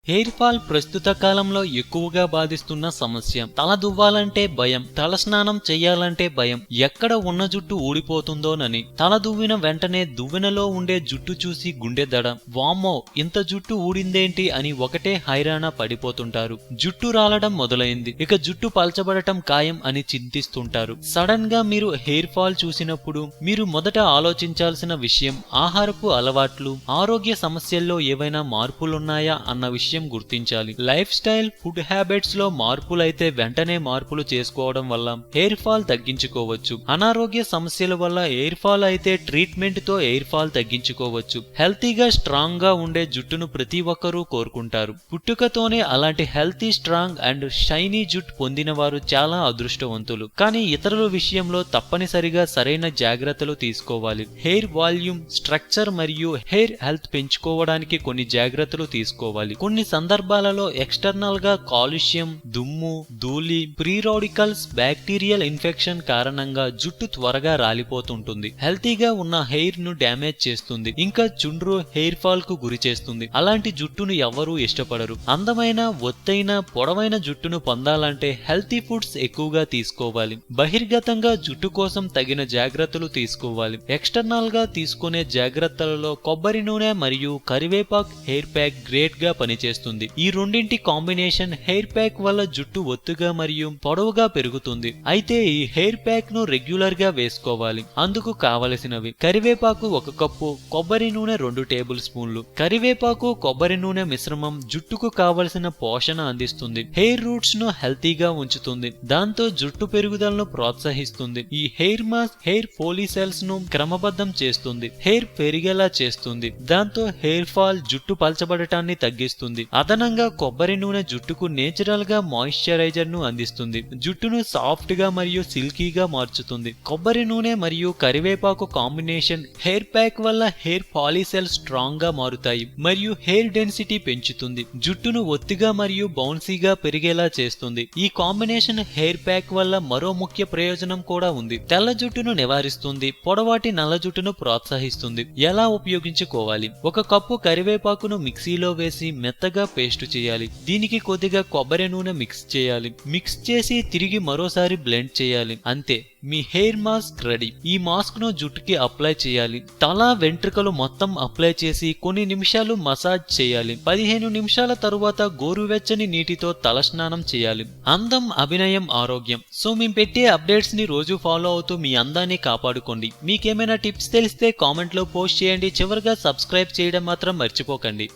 Hair fall ప్రస్తుత కాలంలో ఎక్కువగా బాధిస్తున్న సమస్య. తల దువ్వాలంటే భయం, తల స్నానం చెయ్యాలంటే భయం, ఎక్కడ ఉన్న జుట్టు ఊడిపోతుందోనని. తల దువ్విన వెంటనే దువ్వెనలో ఉండే జుట్టు చూసి గుండె దడ, వామ్మో ఇంత జుట్టు ఊడిందేంటి అని ఒకటే హైరాణ పడిపోతుంటారు. జుట్టు రాలడం మొదలైంది, ఇక జుట్టు పల్చబడటం ఖాయం అని చింతిస్తుంటారు. సడన్ గా మీరు హెయిర్ ఫాల్ చూసినప్పుడు మీరు మొదట ఆలోచించాల్సిన విషయం ఆహారపు అలవాట్లు, ఆరోగ్య సమస్యల్లో ఏవైనా మార్పులున్నాయా అన్న విషయం గుర్తించాలి. లైఫ్ స్టైల్, ఫుడ్ హ్యాబిట్స్ లో మార్పులైతే వెంటనే మార్పులు చేసుకోవడం వల్ల హెయిర్ ఫాల్ తగ్గించుకోవచ్చు. అనారోగ్య సమస్యల వల్ల హెయిర్ ఫాల్ అయితే ట్రీట్మెంట్ తో హెయిర్ ఫాల్ తగ్గించుకోవచ్చు. హెల్తీగా స్ట్రాంగ్ గా ఉండే జుట్టును ప్రతి ఒక్కరూ కోరుకుంటారు. పుట్టుకతోనే అలాంటి హెల్తీ, స్ట్రాంగ్ అండ్ షైనీ జుట్టు పొందిన వారు చాలా అదృష్టవంతులు. కానీ ఇతరుల విషయంలో తప్పనిసరిగా సరైన జాగ్రత్తలు తీసుకోవాలి. హెయిర్ వాల్యూమ్, స్ట్రక్చర్ మరియు హెయిర్ హెల్త్ పెంచుకోవడానికి కొన్ని జాగ్రత్తలు తీసుకోవాలి. కొన్ని సందర్భాలలో ఎక్స్టర్నల్ గా కాలుష్యం, దుమ్ము, ధూళి, ఫ్రీ రాడికల్స్, బ్యాక్టీరియల్ ఇన్ఫెక్షన్ కారణంగా జుట్టు త్వరగా రాలిపోతుంటుంది. హెల్తీగా ఉన్న హెయిర్ ను డ్యామేజ్ చేస్తుంది, ఇంకా చుండ్రు, హెయిర్ ఫాల్ కు గురి చేస్తుంది. అలాంటి జుట్టును ఎవరూ ఇష్టపడరు. అందమైన, ఒత్తైన, పొడవైన జుట్టును పొందాలంటే హెల్తీ ఫుడ్స్ ఎక్కువగా తీసుకోవాలి. బహిర్గతంగా జుట్టు కోసం తగిన జాగ్రత్తలు తీసుకోవాలి. ఎక్స్టర్నల్ గా తీసుకునే జాగ్రత్తలలో కొబ్బరి నూనె మరియు కరివేపాకు హెయిర్ ప్యాక్ గ్రేట్ గా పనిచేస్తుంది. ఈ రెండింటి కాంబినేషన్ హెయిర్ ప్యాక్ వల్ల జుట్టు ఒత్తుగా మరియు పొడవుగా పెరుగుతుంది. అయితే ఈ హెయిర్ ప్యాక్ ను రెగ్యులర్ గా వేసుకోవాలి. అందుకు కావలసినవి: కరివేపాకు 1 కప్పు, కొబ్బరి నూనె 2 టేబుల్ స్పూన్లు. కరివేపాకు, కొబ్బరి నూనె మిశ్రమం జుట్టుకు కావలసిన పోషణ అందిస్తుంది. హెయిర్ రూట్స్ ను హెల్తీగా ఉంచుతుంది, దాంతో జుట్టు పెరుగుదలను ప్రోత్సహిస్తుంది. ఈ హెయిర్ మాస్క్ హెయిర్ ఫోలిసెల్స్ ను క్రమబద్ధం చేస్తుంది, హెయిర్ పెరిగేలా చేస్తుంది, దాంతో హెయిర్ ఫాల్, జుట్టు పల్చబడటాన్ని తగ్గిస్తుంది. అదనంగా కొబ్బరి నూనె జుట్టుకు నేచురల్ గా మాయిశ్చరైజర్ ను అందిస్తుంది, జుట్టును సాఫ్ట్ గా మరియు సిల్కీగా మార్చుతుంది. కొబ్బరి నూనె మరియు కరివేపాకు కాంబినేషన్ హెయిర్ ప్యాక్ వల్ల హెయిర్ ఫాలిసెల్స్ స్ట్రాంగ్ గా మారుతాయి మరియు హెయిర్ డెన్సిటీ పెంచుతుంది, జుట్టును ఒత్తిగా మరియు బౌన్సీగా పెరిగేలా చేస్తుంది. ఈ కాంబినేషన్ హెయిర్ ప్యాక్ వల్ల మరో ముఖ్య ప్రయోజనం కూడా ఉంది: తెల్ల జుట్టును నివారిస్తుంది, పొడవాటి నల్ల జుట్టును ప్రోత్సహిస్తుంది. ఎలా ఉపయోగించుకోవాలి? 1 కప్పు కరివేపాకును మిక్సీలో వేసి మెత్తగా పేస్ట్ చేయాలి. దీనికి కొద్దిగా కొబ్బరి నూనె మిక్స్ చేయాలి. మిక్స్ చేసి తిరిగి మరోసారి బ్లెండ్ చేయాలి. అంతే, మీ హెయిర్ మాస్క్ రెడీ. ఈ మాస్క్ ను జుట్టుకి అప్లై చేయాలి. తల, వెంట్రుకలు మొత్తం అప్లై చేసి కొన్ని నిమిషాలు మసాజ్ చేయాలి. 15 నిమిషాల తరువాత గోరువెచ్చని నీటితో తల స్నానం చేయాలి. అందం, అభినయం, ఆరోగ్యం. సో మేము పెట్టే అప్డేట్స్ ని రోజు ఫాలో అవుతూ మీ అందాన్ని కాపాడుకోండి. మీకేమైనా టిప్స్ తెలిస్తే కామెంట్ లో పోస్ట్ చేయండి. చివరిగా సబ్స్క్రైబ్ చేయడం మాత్రం మర్చిపోకండి.